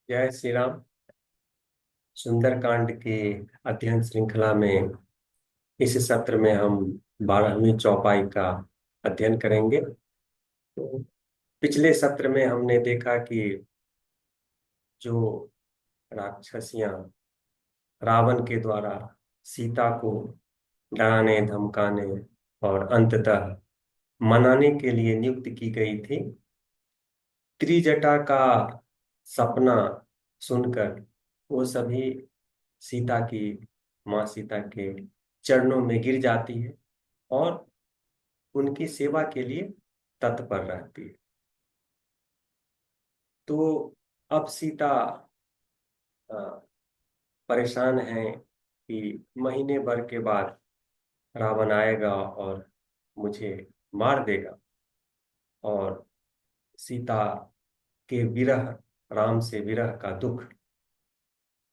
जय श्री राम। सुंदरकांड के अध्ययन श्रृंखला में इस सत्र में हम 12वीं चौपाई का अध्ययन करेंगे। तो पिछले सत्र में हमने देखा कि जो राक्षसियां रावण के द्वारा सीता को डराने धमकाने और अंततः मनाने के लिए नियुक्त की गई थी, त्रिजटा का सपना सुनकर वो सभी सीता की माँ सीता के चरणों में गिर जाती है और उनकी सेवा के लिए तत्पर रहती है। तो अब सीता अ, परेशान है कि महीने भर के बाद रावण आएगा और मुझे मार देगा। और सीता के विरह, राम से विरह का दुख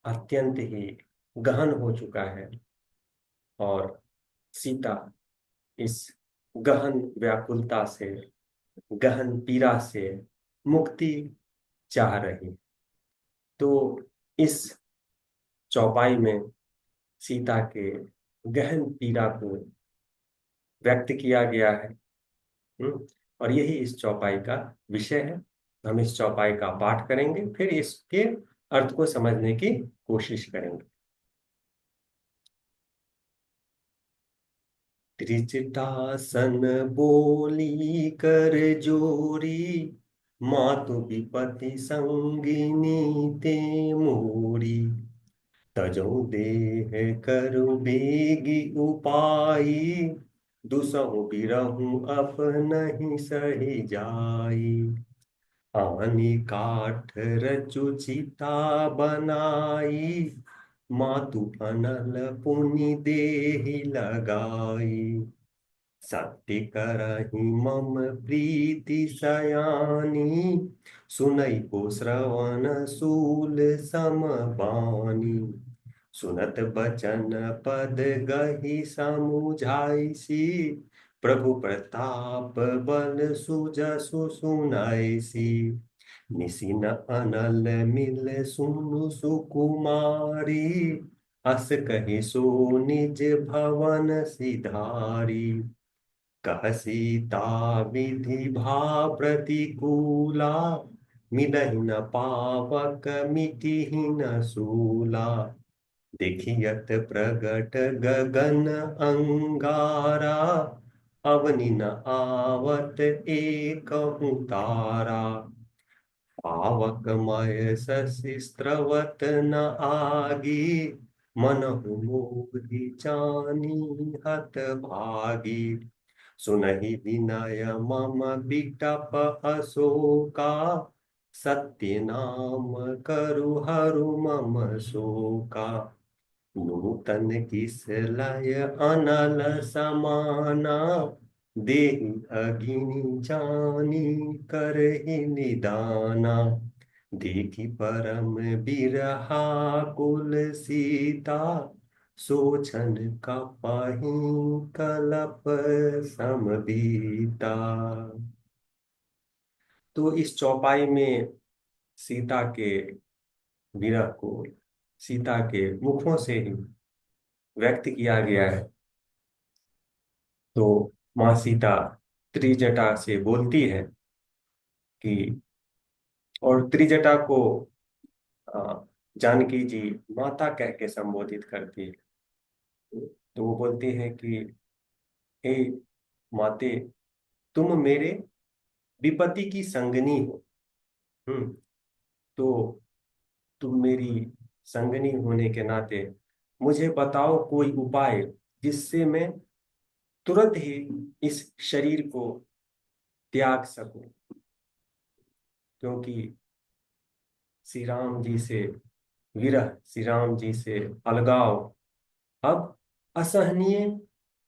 अत्यंत ही गहन हो चुका है और सीता इस गहन व्याकुलता से, गहन पीड़ा से मुक्ति चाह रही। तो इस चौपाई में सीता के गहन पीड़ा को व्यक्त किया गया है। और यही इस चौपाई का विषय है। हम इस चौपाई का पाठ करेंगे, फिर इसके अर्थ को समझने की कोशिश करेंगे। त्रिजटासन बोली कर जोरी, मातु विपति संगिनी ते मोरी। तजो देह करु बेगी उपाई, दुसहु बिरहु अपनहि सहि जाई। आनी काठ रचु चिता बनाई, मातु अनल पुनि देहि लगाई। सत्य करहि मम प्रीति सयानी, सुनई को श्रवण सूल सम बानी। सुनत बचन पद गहि समुझाइसी, प्रभु प्रताप बल सुजसु सुनाइसी। निसिन अनल मिल सुनु सुकुमारी, अस कहि सो निज भवन सिधारी। कह सीता विधि भा प्रतिकूला, मिलहि न पावक मिटिहि न सूला। देखियत प्रगट गगन अंगारा, अवनि न आवत एकहु तारा। पावकमय शशि स्रवत न आगी, मनहु मोहि जानी हत भागी। सुनहि विनय मम बिटप अशोका, सत्य नाम करु हरु मम शोका। नूतन किस लय अनल समाना, देहि अगिनि जानी करहि निदाना। देखि परम बिरहा कुल सीता, सोचन कपहि कलप समबीता। तो इस चौपाई में सीता के विरह को सीता के मुखों से ही व्यक्त किया गया है। तो माँ सीता त्रिजटा से बोलती है कि, और त्रिजटा को जानकी जी माता कह के संबोधित करती है। तो वो बोलती है कि हे माते, तुम मेरे विपत्ति की संगनी हो। हम्म तो तुम मेरी संगनी होने के नाते मुझे बताओ कोई उपाय जिससे मैं तुरंत ही इस शरीर को त्याग सकूं, क्योंकि श्री राम जी से विरह, श्री राम जी से अलगाव अब असहनीय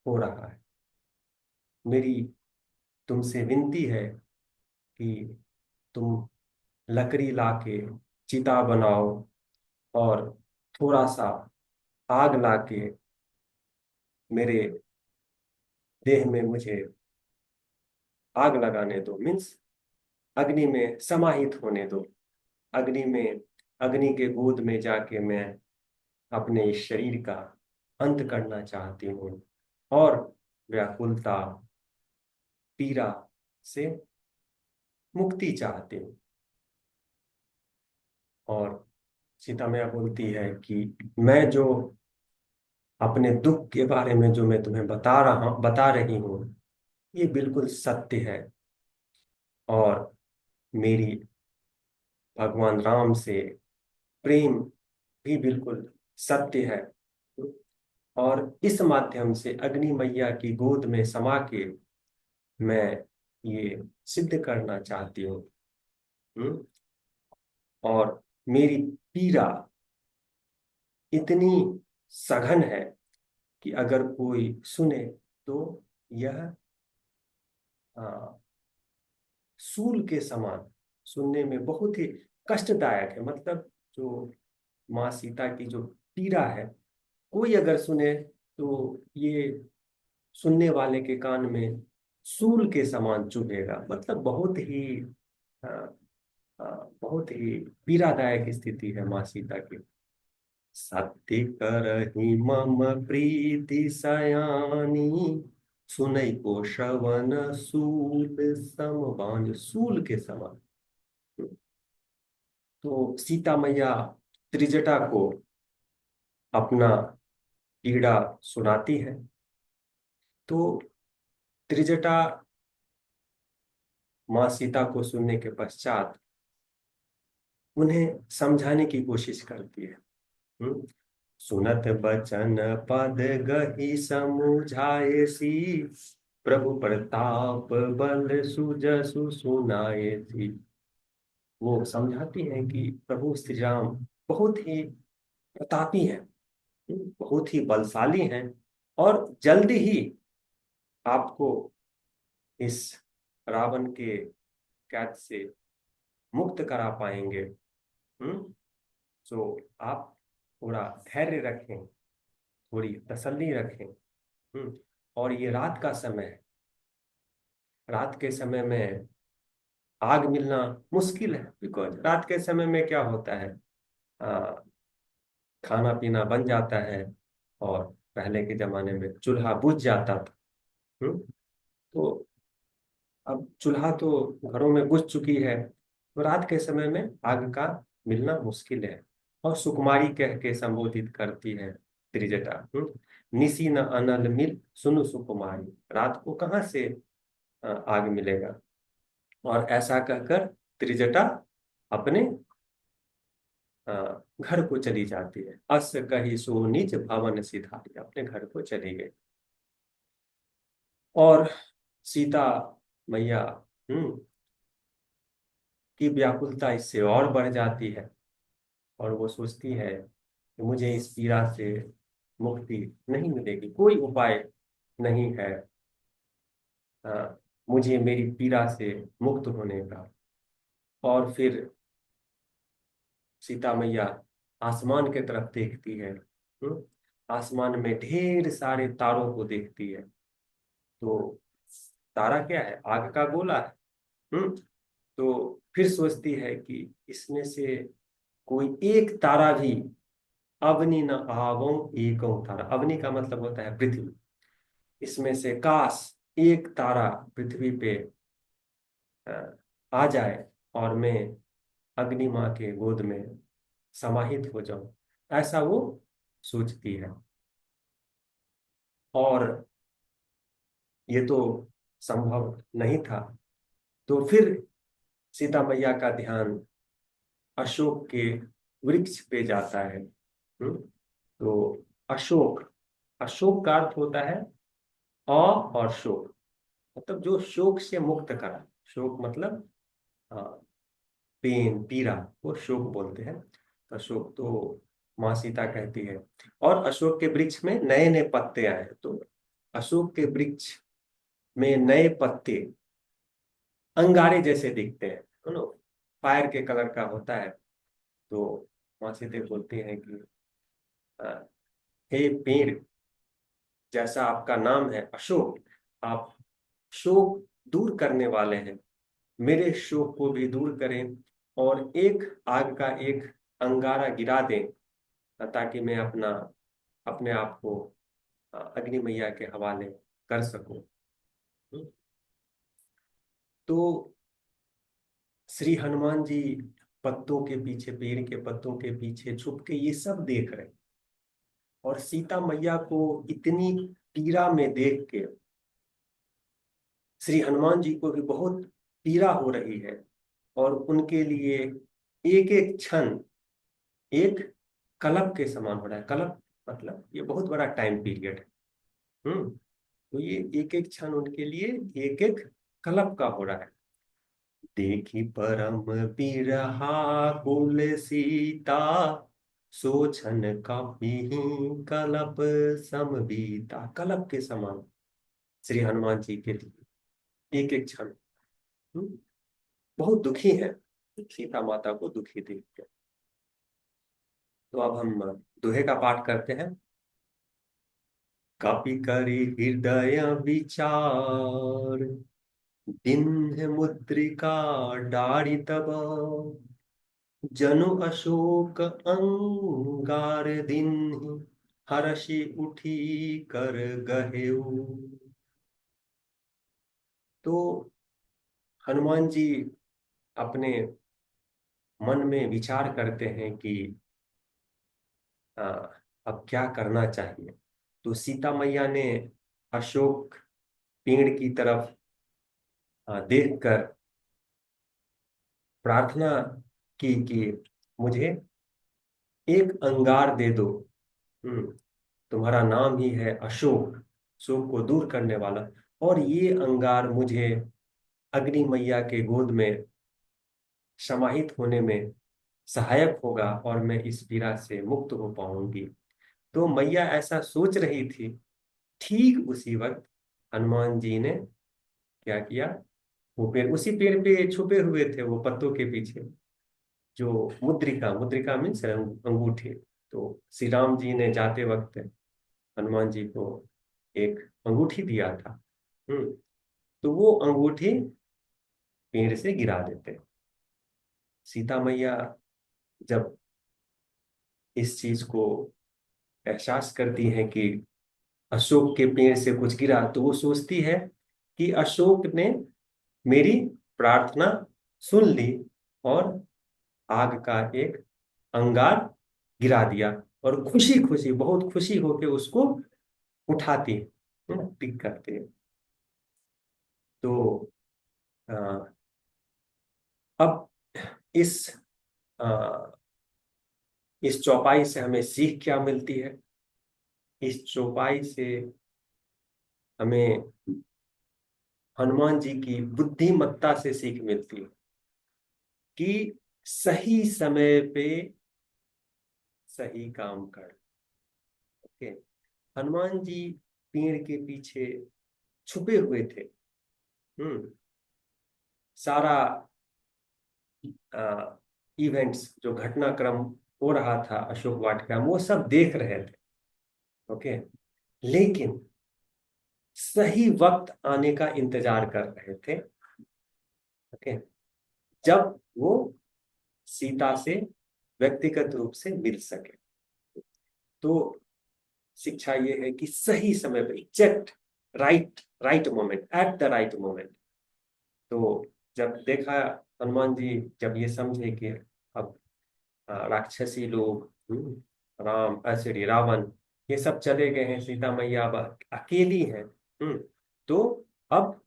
हो रहा है। मेरी तुमसे विनती है कि तुम लकड़ी लाके चिता बनाओ और थोड़ा सा आग लाके मेरे देह में मुझे आग लगाने दो, मीन्स अग्नि में समाहित होने दो। अग्नि में अग्नि के गोद में जाके मैं अपने इस शरीर का अंत करना चाहती हूँ और व्याकुलता, पीड़ा से मुक्ति चाहती हूँ। और सीता मैया बोलती है कि मैं जो अपने दुख के बारे में जो मैं तुम्हें बता रही हूँ, ये बिल्कुल सत्य है और मेरी भगवान राम से प्रेम भी बिल्कुल सत्य है। और इस माध्यम से अग्नि मैया की गोद में समा के मैं ये सिद्ध करना चाहती हूँ। हम्म? और मेरी पीड़ा इतनी सघन है कि अगर कोई सुने तो यह सूल के समान सुनने में बहुत ही कष्टदायक है। मतलब जो माँ सीता की जो पीड़ा है, कोई अगर सुने तो ये सुनने वाले के कान में सूल के समान चुभेगा। मतलब अ, बहुत ही पीड़ादायक स्थिति है माँ सीता की। सत्य करहि मम प्रीति सयानी, सुनै को श्रवण सूल समबान, सूल के समान। तो सीता मैया त्रिजटा को अपना पीड़ा सुनाती है। तो त्रिजटा माँ सीता को सुनने के पश्चात उन्हें समझाने की कोशिश करती है। हम्म? सुनत बचन पद गही समुझाएसी, प्रभु प्रताप बल सुजसु सुनाएसी। वो समझाती हैं कि प्रभु श्री राम बहुत ही प्रतापी हैं, बहुत ही बलशाली हैं और जल्दी ही आपको इस रावण के कैद से मुक्त करा पाएंगे। हम्म तो आप थोड़ा धैर्य रखें, थोड़ी तसल्ली रखें। और ये रात का समय है, रात के समय में आग मिलना मुश्किल है। बिकॉज रात के समय में क्या होता है, आ, खाना पीना बन जाता है और पहले के जमाने में चूल्हा बुझ जाता था। हम्म, तो अब चूल्हा तो घरों में बुझ चुकी है, तो रात के समय में आग का मिलना मुश्किल है। और सुकुमारी कह के संबोधित करती है त्रिजटा। निसी न अनल मिल सुनु सुकुमारी, रात को कहाँ से आग मिलेगा। और ऐसा कहकर त्रिजटा अपने घर को चली जाती है। अस कही सो निज भवन सिधारी, अपने घर को चली गई। और सीता मैया हम्म की व्याकुलता इससे और बढ़ जाती है और वो सोचती है कि मुझे इस पीड़ा से मुक्ति नहीं मिलेगी, कोई उपाय नहीं है मुझे मेरी पीड़ा से मुक्त होने का। और फिर सीता मैया आसमान के तरफ देखती है। आसमान में ढेर सारे तारों को देखती है। तो तारा क्या है, आग का गोला है। तो फिर सोचती है कि इसमें से कोई एक तारा भी, अवनि न आवो एको तारा, अवनि का मतलब होता है पृथ्वी, इसमें से काश एक तारा पृथ्वी पे अ, आ जाए और मैं अग्नि माँ के गोद में समाहित हो जाऊं। ऐसा वो सोचती है। और ये तो संभव नहीं था। तो फिर सीता मैया का ध्यान अशोक के वृक्ष पे जाता है। तो अशोक, अशोक का अर्थ होता है अ और शोक, मतलब जो शोक से मुक्त करा। शोक मतलब अ, पेन, पीड़ा, वो शोक बोलते हैं। तो अशोक तो माँ सीता कहती है। और अशोक के वृक्ष में नए नए पत्ते आए, तो अशोक के वृक्ष में नए पत्ते अंगारे जैसे दिखते हैं, फायर के कलर का होता है। तो माँ सीता बोलती हैं कि अ, हे पेड़, जैसा आपका नाम है अशोक, आप शोक दूर करने वाले हैं, मेरे शोक को भी दूर करें और एक आग का एक अंगारा गिरा दें, ताकि मैं अपने आप को अग्नि मैया के हवाले कर सकूं। तो श्री हनुमान जी पत्तों के पीछे, पेड़ के पत्तों के पीछे छुप के ये सब देख रहे, और सीता मैया को इतनी पीड़ा में देख के श्री हनुमान जी को भी बहुत पीड़ा हो रही है। और उनके लिए एक एक क्षण एक कलप के समान हो रहा है। कलप मतलब ये बहुत बड़ा टाइम पीरियड है। तो ये एक एक क्षण उनके लिए एक एक कलप का हो रहा है। देखी परम बिरहा कुल सीता, सोचन कापी कलप सम बीता। कलप के समान श्री हनुमान जी के लिए एक एक क्षण बहुत दुखी है, सीता माता को दुखी देख के। तो अब हम दोहे का पाठ करते हैं। कापी करी हृदय विचार, दीन्ह मुद्रिका डारि तब, जनु अशोक अंगार दीन्ह, हरषि उठी कर गहेऊ। तो हनुमान जी अपने मन में विचार करते हैं कि आ, अब क्या करना चाहिए। तो सीता मैया ने अशोक पेड़ की तरफ देखकर प्रार्थना की कि मुझे एक अंगार दे दो। हम्म तुम्हारा नाम ही है अशोक, शोक को दूर करने वाला। और ये अंगार मुझे अग्नि मैया के गोद में समाहित होने में सहायक होगा, और मैं इस पीड़ा से मुक्त हो पाऊंगी। तो मैया ऐसा सोच रही थी। ठीक उसी वक्त हनुमान जी ने क्या किया, वो पेड़, उसी पेड़ पे छुपे हुए थे वो पत्तों के पीछे, जो मुद्रिका, मुद्रिका मीन्स अंगूठी। तो श्री राम जी ने जाते वक्त हनुमान जी को एक अंगूठी दिया था। तो वो अंगूठी पेड़ से गिरा देते। सीता मैया जब इस चीज को एहसास करती है कि अशोक के पेड़ से कुछ गिरा, तो वो सोचती है कि अशोक ने मेरी प्रार्थना सुन ली और आग का एक अंगार गिरा दिया। और खुशी खुशी, बहुत खुशी होके उसको उठाती है, पिक करते हैं। तो अ, अब इस अ, इस चौपाई से हमें सीख क्या मिलती है। इस चौपाई से हमें हनुमान जी की बुद्धिमत्ता से सीख मिलती है कि सही समय पे सही काम कर। ओके। हनुमान जी पेड़ के पीछे छुपे हुए थे। हम्म सारा इवेंट्स, जो घटनाक्रम हो रहा था अशोक वाटिका में, वो सब देख रहे थे। ओके। लेकिन सही वक्त आने का इंतजार कर रहे थे। ओके। जब वो सीता से व्यक्तिगत रूप से मिल सके। तो शिक्षा ये है कि सही समय पर, exact, right right moment, at the right moment. तो जब देखा, हनुमान जी जब ये समझे कि अब राक्षसी लोग, राम, सॉरी, रावण, ये सब चले गए हैं, सीता मैया अब अकेली है। तो अब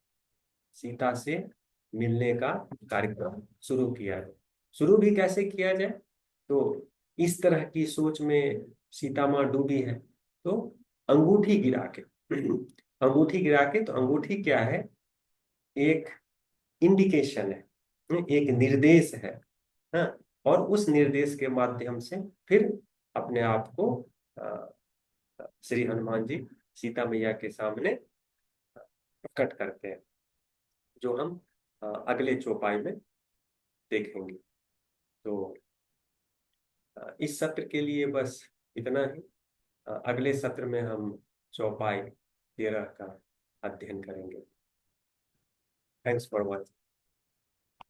सीता से मिलने का कार्यक्रम शुरू किया जाए। शुरू भी कैसे किया जाए, तो इस तरह की सोच में सीता माँ डूबी है। तो अंगूठी गिरा के, अंगूठी गिरा के, तो अंगूठी क्या है, एक इंडिकेशन है, एक निर्देश है। हाँ। और उस निर्देश के माध्यम से फिर अपने आप को श्री हनुमान जी सीता मैया के सामने प्रकट करते हैं, जो हम अगले चौपाई में देखेंगे। तो इस सत्र के लिए बस इतना ही। अगले सत्र में हम चौपाई 13 का अध्ययन करेंगे। Thanks for watching.